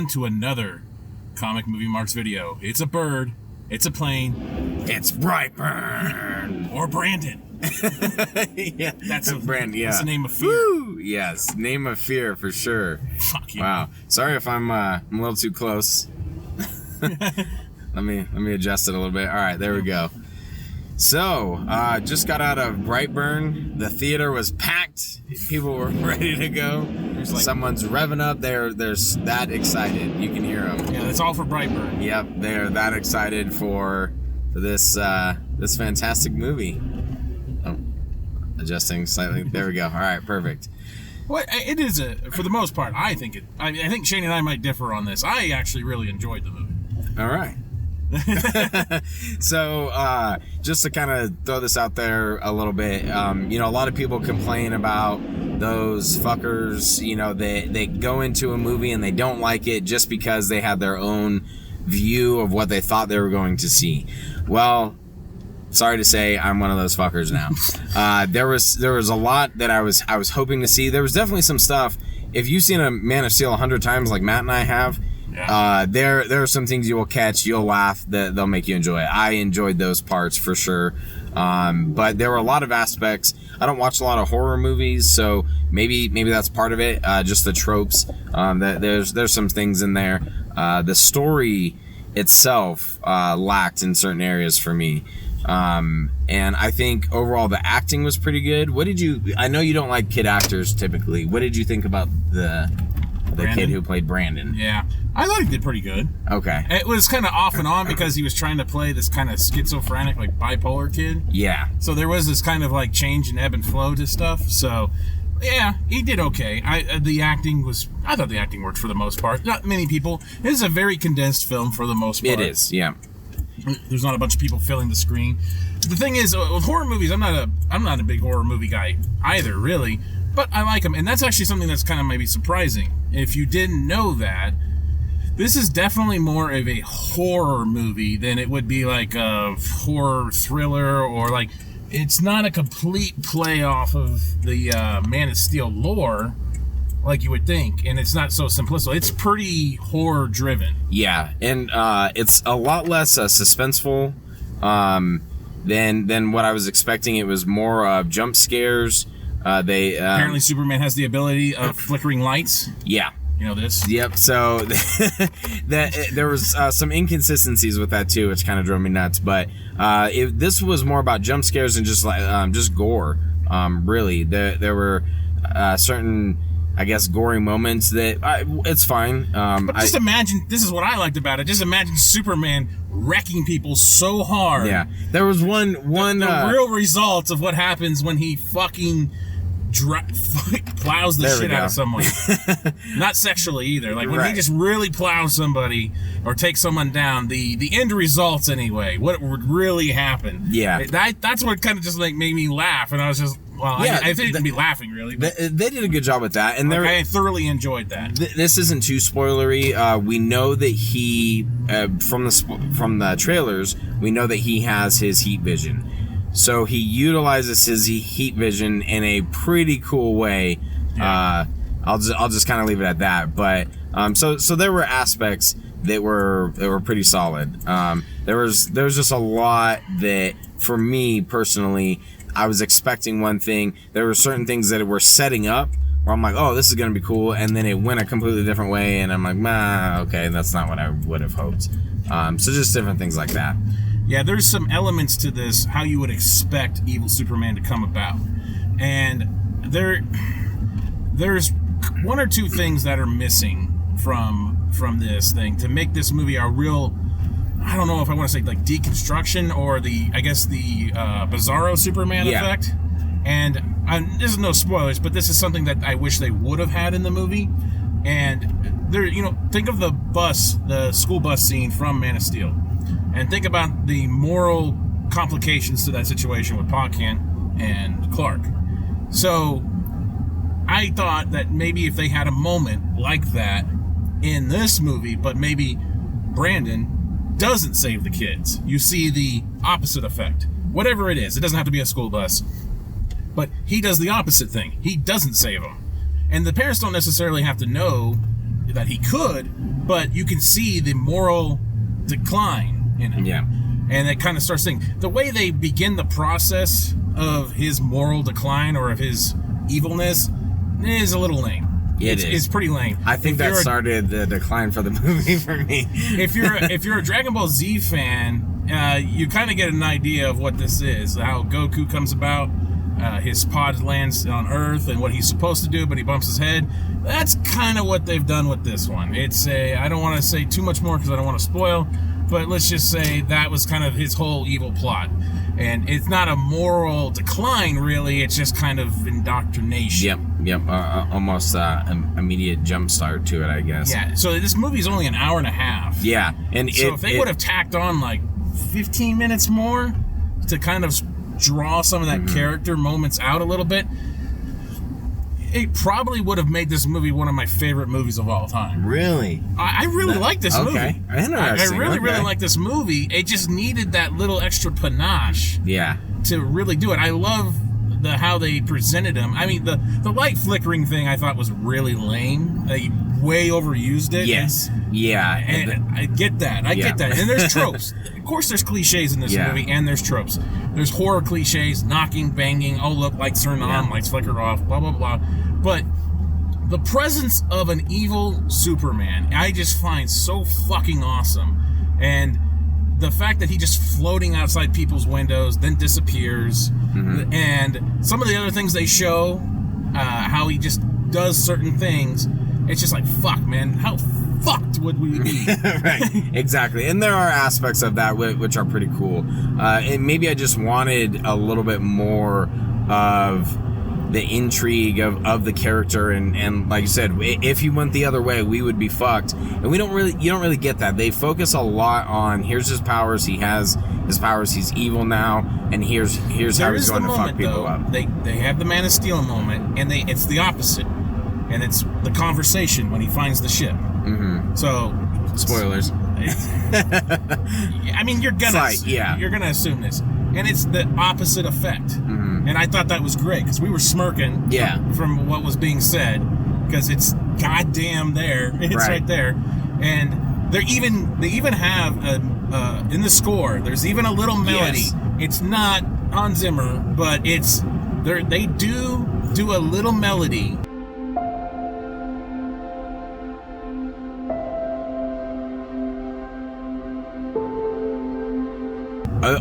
on to another Comic Movie Marks video. It's a bird. It's a plane. It's Brightburn. Or Brandon. Yeah, That's Brandon. Yeah, that's the name of fear. Woo! Yes, name of fear for sure. Fuck you. Wow. Sorry if I'm a little too close. Let me adjust it a little bit. All right, there we go. So, just got out of Brightburn. The theater was packed. People were ready to go. Someone's revving up. They're that excited. You can hear them. Yeah, that's all for Brightburn. Yep, they're that excited for this this fantastic movie. Oh, adjusting slightly. There we go. All right, perfect. Well, it is for the most part. I think Shane and I might differ on this. I actually really enjoyed the movie. All right. So, just to kind of throw this out there a little bit, a lot of people complain about those fuckers, they go into a movie and they don't like it just because they had their own view of what they thought they were going to see. Well, sorry to say, I'm one of those fuckers now. There was a lot that I was hoping to see. There was definitely some stuff. If you've seen a Man of Steel 100 times like Matt and I have, yeah. There are some things you will catch, you'll laugh, that they'll make you enjoy it. I enjoyed those parts for sure. But there were a lot of aspects. I don't watch a lot of horror movies, so maybe that's part of it. Just the tropes. There's some things in there. The story itself lacked in certain areas for me. And I think overall the acting was pretty good. I know you don't like kid actors typically. What did you think about the kid who played Brandon? Yeah, I thought he did pretty good. Okay. It was kind of off and on because he was trying to play this kind of schizophrenic, like bipolar kid. Yeah. So there was this kind of like change in ebb and flow to stuff. So, yeah, he did okay. I thought the acting worked for the most part. Not many people. It is a very condensed film for the most part. It is, yeah. There's not a bunch of people filling the screen. The thing is, with horror movies, I'm not a big horror movie guy either, really. But I like them, and that's actually something that's kind of maybe surprising. If you didn't know that, this is definitely more of a horror movie than it would be like a horror thriller, or like, it's not a complete play off of the Man of Steel lore like you would think, and it's not so simplistic. It's pretty horror driven. Yeah, and it's a lot less suspenseful than what I was expecting. It was more jump scares. Apparently Superman has the ability of flickering lights. Yeah. You know this? Yep. So there was some inconsistencies with that too, which kind of drove me nuts. But this was more about jump scares and just gore. Really, there were certain, I guess, gory moments that it's fine. But just imagine, this is what I liked about it. Just imagine Superman wrecking people so hard. Yeah. There was one. The real results of what happens when he fucking plows the shit out of someone. Not sexually either. Like when he just really plows somebody or takes someone down, the end results anyway, what would really happen. Yeah. That's what kind of just like made me laugh, and I was just, well, yeah, I didn't be laughing really. But they did a good job with that, and I thoroughly enjoyed that. This isn't too spoilery. We know that he, from the trailers, we know that he has his heat vision. So he utilizes his heat vision in a pretty cool way. Yeah. I'll just kind of leave it at that. But so there were aspects that were pretty solid. There was just a lot that, for me personally, I was expecting one thing. There were certain things that were setting up where I'm like, oh, this is gonna be cool, and then it went a completely different way, and I'm like, okay, that's not what I would have hoped. So just different things like that. Yeah, there's some elements to this, how you would expect evil Superman to come about. And there's one or two things that are missing from this thing to make this movie a real, I don't know if I want to say like deconstruction or the Bizarro Superman effect. And this is no spoilers, but this is something that I wish they would have had in the movie. And think of the school bus scene from Man of Steel. And think about the moral complications to that situation with Pa Kent and Clark. So I thought that maybe if they had a moment like that in this movie, but maybe Brandon doesn't save the kids, you see the opposite effect. Whatever it is, it doesn't have to be a school bus, but he does the opposite thing. He doesn't save them. And the parents don't necessarily have to know that he could, but you can see the moral decline in him. Yeah. And it kind of starts saying the way they begin the process of his moral decline or of his evilness is a little lame. It's pretty lame. I think that started the decline for the movie for me. if you're a Dragon Ball Z fan, you kind of get an idea of what this is, how Goku comes about. His pod lands on Earth and what he's supposed to do, but he bumps his head. That's kind of what they've done with this one. I don't want to say too much more because I don't want to spoil, but let's just say that was kind of his whole evil plot. And it's not a moral decline, really. It's just kind of indoctrination. Yep. Almost immediate jump start to it, I guess. Yeah, so this movie's only an hour and a half. Yeah. So if they would have tacked on like 15 minutes more to kind of draw some of that character moments out a little bit, it probably would have made this movie one of my favorite movies of all time. Really? I really like this movie. Interesting. I really like this movie. It just needed that little extra panache to really do it. I love how they presented him. I mean, the light flickering thing I thought was really lame. They way overused it. Yes. And I get that. I get that. And there's tropes. Of course there's cliches in this movie, and there's tropes. There's horror cliches, knocking, banging, oh look, lights turn on, lights flicker off, blah, blah, blah. But the presence of an evil Superman, I just find so fucking awesome. And the fact that he just floating outside people's windows, then disappears, and some of the other things they show, how he just does certain things, it's just like, fuck, man, how fucked would we be? Right, exactly. And there are aspects of that which are pretty cool. And maybe I just wanted a little bit more of the intrigue of the character, and like you said, if he went the other way, we would be fucked. And you don't really get that. They focus a lot on here's his powers, he has his powers, he's evil now, and here's how he's going to fuck people up. They have the Man of Steel moment, and it's the opposite, and it's the conversation when he finds the ship. So spoilers. I mean, you're gonna assume this, and it's the opposite effect. And I thought that was great because we were smirking from what was being said, because it's goddamn there. It's right there. And they even have in the score, there's even a little melody. It's not Hans Zimmer, but they do a little melody.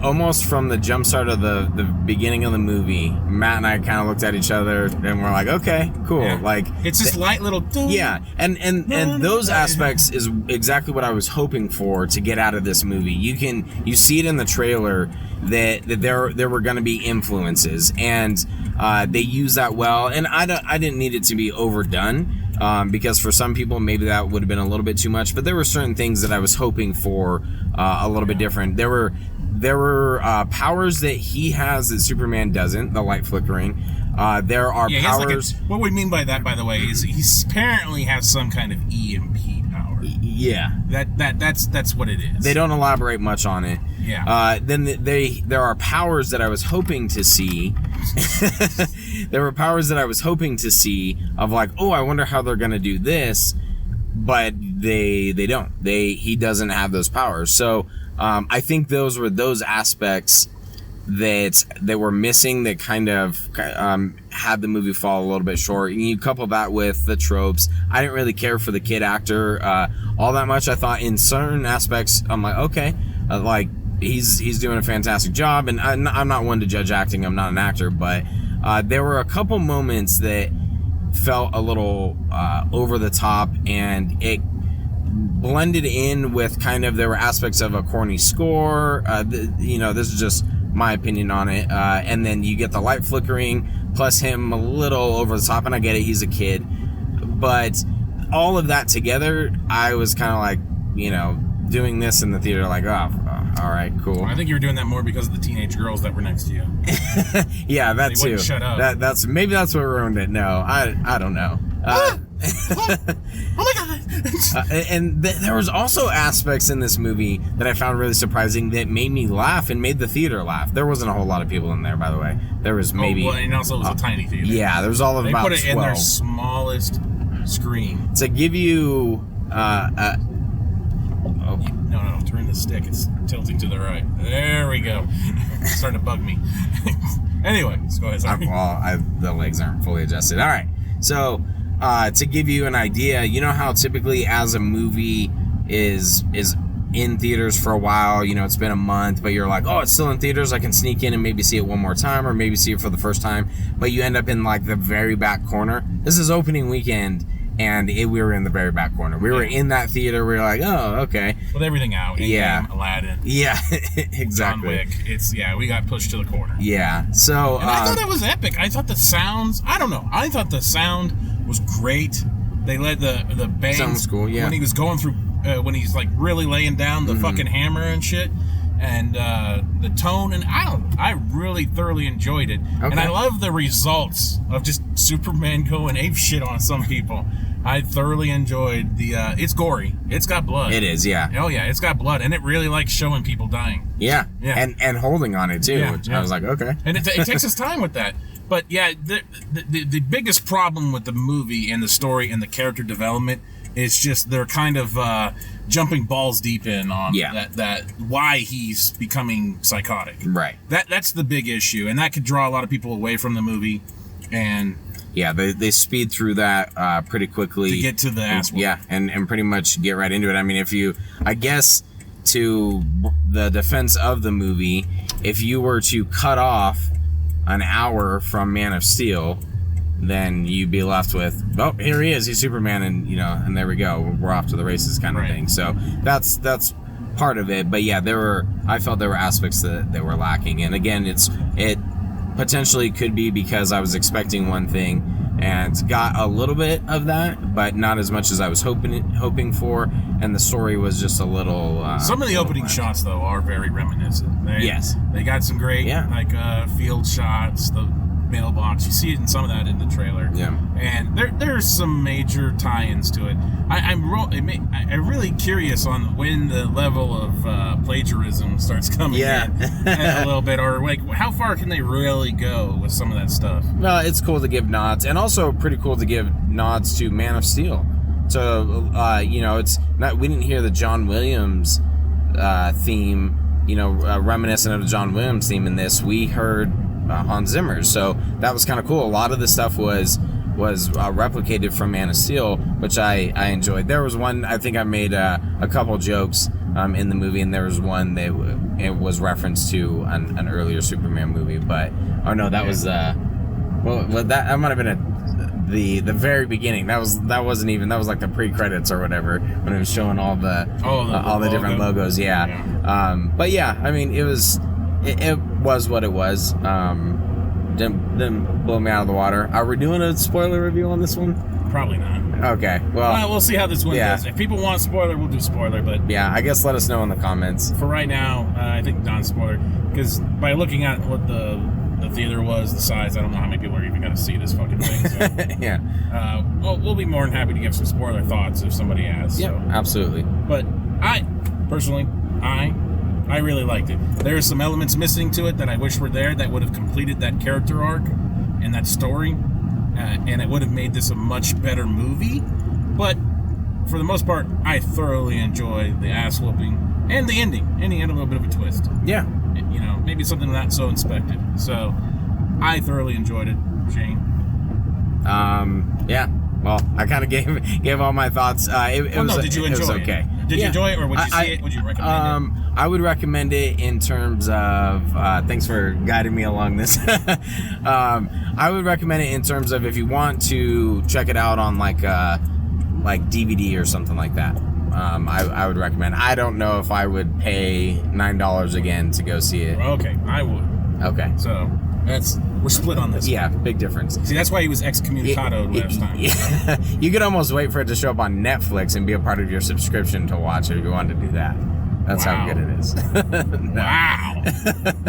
Almost from the jump start of the beginning of the movie, Matt and I kind of looked at each other and we're like, okay, cool. Yeah. Like, it's this light little and those aspects is exactly what I was hoping for to get out of this movie. You see it in the trailer that there were going to be influences, and they use that well. And I didn't need it to be overdone. Because for some people maybe that would have been a little bit too much, but there were certain things that I was hoping for a little bit different. There were powers that he has that Superman doesn't, the light flickering. There are powers. What we mean by that, by the way, is he apparently has some kind of EMP power. Yeah. That's what it is. They don't elaborate much on it. Yeah. Then there are powers that I was hoping to see. There were powers that I was hoping to see of like, oh, I wonder how they're gonna do this, but they don't. He doesn't have those powers. So I think those were those aspects that were missing that kind of had the movie fall a little bit short. And you couple that with the tropes. I didn't really care for the kid actor all that much. I thought in certain aspects, I'm like, okay, like he's doing a fantastic job. And I'm not one to judge acting. I'm not an actor, but there were a couple moments that felt a little over the top, and it blended in with kind of, there were aspects of a corny score. This is just my opinion on it. And then you get the light flickering, plus him a little over the top, and I get it, he's a kid. But all of that together, I was kind of like, doing this in the theater, like, oh, all right, cool. I think you were doing that more because of the teenage girls that were next to you. Yeah, that they too. Wouldn't shut up. Maybe that's what ruined it. No, I don't know. Oh my god! There was also aspects in this movie that I found really surprising that made me laugh and made the theater laugh. There wasn't a whole lot of people in there, by the way. There was maybe. And also it was a tiny theater. Yeah, there was all of about 12. They put it in their smallest screen. To give you No, turn the stick. It's tilting to the right. There we go. It's starting to bug me. Anyway, let's go ahead. Sorry. The legs aren't fully adjusted. All right. So, to give you an idea, you know how typically as a movie is in theaters for a while, you know, it's been a month, but you're like, oh, it's still in theaters, I can sneak in and maybe see it one more time, or maybe see it for the first time, but you end up in like the very back corner. This is opening weekend, and we were in the very back corner. We were in that theater. We were like, oh, okay. With everything out. Yeah. Aladdin. Yeah, exactly. John Wick. We got pushed to the corner. Yeah. So. And I thought that was epic. I thought the sounds, I don't know. I thought the sound was great. They led the bang. Sound was cool, yeah. When he was going through, when he's like really laying down the fucking hammer and shit. And the tone, and I really thoroughly enjoyed it. Okay. And I love the results of just Superman going ape shit on some people. I thoroughly enjoyed the, it's gory. It's got blood. It is, yeah. Oh yeah, it's got blood, and it really likes showing people dying. Yeah. And holding on it too, which I was like, okay. And it takes its time with that. But yeah, the biggest problem with the movie and the story and the character development is just they're kind of jumping balls deep in on that why he's becoming psychotic. Right. That's the big issue, and that could draw a lot of people away from the movie. And yeah, they speed through that pretty quickly to get to the ass. Yeah, and pretty much get right into it. I mean, I guess to the defense of the movie, if you were to cut off an hour from Man of Steel, then you'd be left with, oh, here he is, he's Superman, and and there we go, we're off to the races kind of thing. So that's part of it. But yeah, I felt there were aspects that were lacking, and again, it potentially could be because I was expecting one thing and got a little bit of that, but not as much as I was hoping for, and the story was just a little. Some of the opening shots though are very reminiscent. They got some great field shots. The mailbox, you see it in some of that in the trailer. Yeah. And there's some major tie-ins to it. I'm really curious on when the level of plagiarism starts coming in a little bit, or like how far can they really go with some of that stuff. Well, it's cool to give nods, and also pretty cool to give nods to Man of Steel. So it's not, we didn't hear the John Williams theme, reminiscent of the John Williams theme in this. We heard Hans Zimmer, so that was kind of cool. A lot of the stuff was replicated from Man of Steel, which I enjoyed. There was one, I think I made a couple jokes in the movie, and there was one that it was referenced to an earlier Superman movie, but that was that might have been the very beginning. That was like the pre-credits or whatever, when it was showing all the different logos. But yeah, I mean, it was what it was. Didn't blow me out of the water. Are we doing a spoiler review on this one? Probably not. Okay. Well, we'll see how this one goes. If people want spoiler, we'll do spoiler. But yeah, I guess let us know in the comments. For right now, I think non-spoiler, because by looking at what the theater was, the size, I don't know how many people are even going to see this fucking thing. So, yeah. We'll be more than happy to give some spoiler thoughts if somebody asks. Yeah, absolutely. But I really liked it. There are some elements missing to it that I wish were there that would have completed that character arc and that story, and it would have made this a much better movie. But for the most part, I thoroughly enjoy the ass whooping and the ending. Ending had a little bit of a twist. Yeah. Maybe something not so expected. So I thoroughly enjoyed it, Shane. Yeah. Well, I kind of gave all my thoughts. Did you enjoy it? It was okay. Did you enjoy it, or would you see it? Would you recommend it? I would recommend it in terms of, thanks for guiding me along this. I would recommend it in terms of if you want to check it out on like DVD or something like that. I would recommend. I don't know if I would pay $9 again to go see it. Okay, I would. Okay. So we're split on this. Yeah, big difference. See, that's why he was excommunicado last time. Yeah. You could almost wait for it to show up on Netflix and be a part of your subscription to watch it if you wanted to do that. That's how good it is. Wow.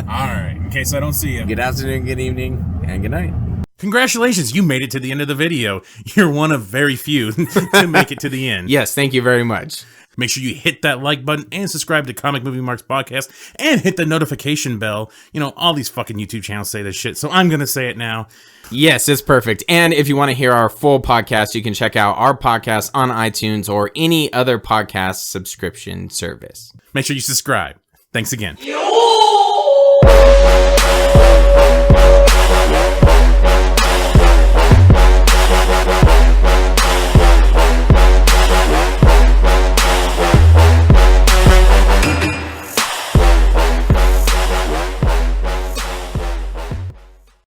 All right. In case I don't see you. Good afternoon, good evening, and good night. Congratulations, you made it to the end of the video. You're one of very few to make it to the end. Yes, thank you very much. Make sure you hit that like button and subscribe to Comic Movie Marks Podcast and hit the notification bell. You know, all these fucking YouTube channels say this shit, so I'm going to say it now. Yes, it's perfect. And if you want to hear our full podcast, you can check out our podcast on iTunes or any other podcast subscription service. Make sure you subscribe. Thanks again. Yo!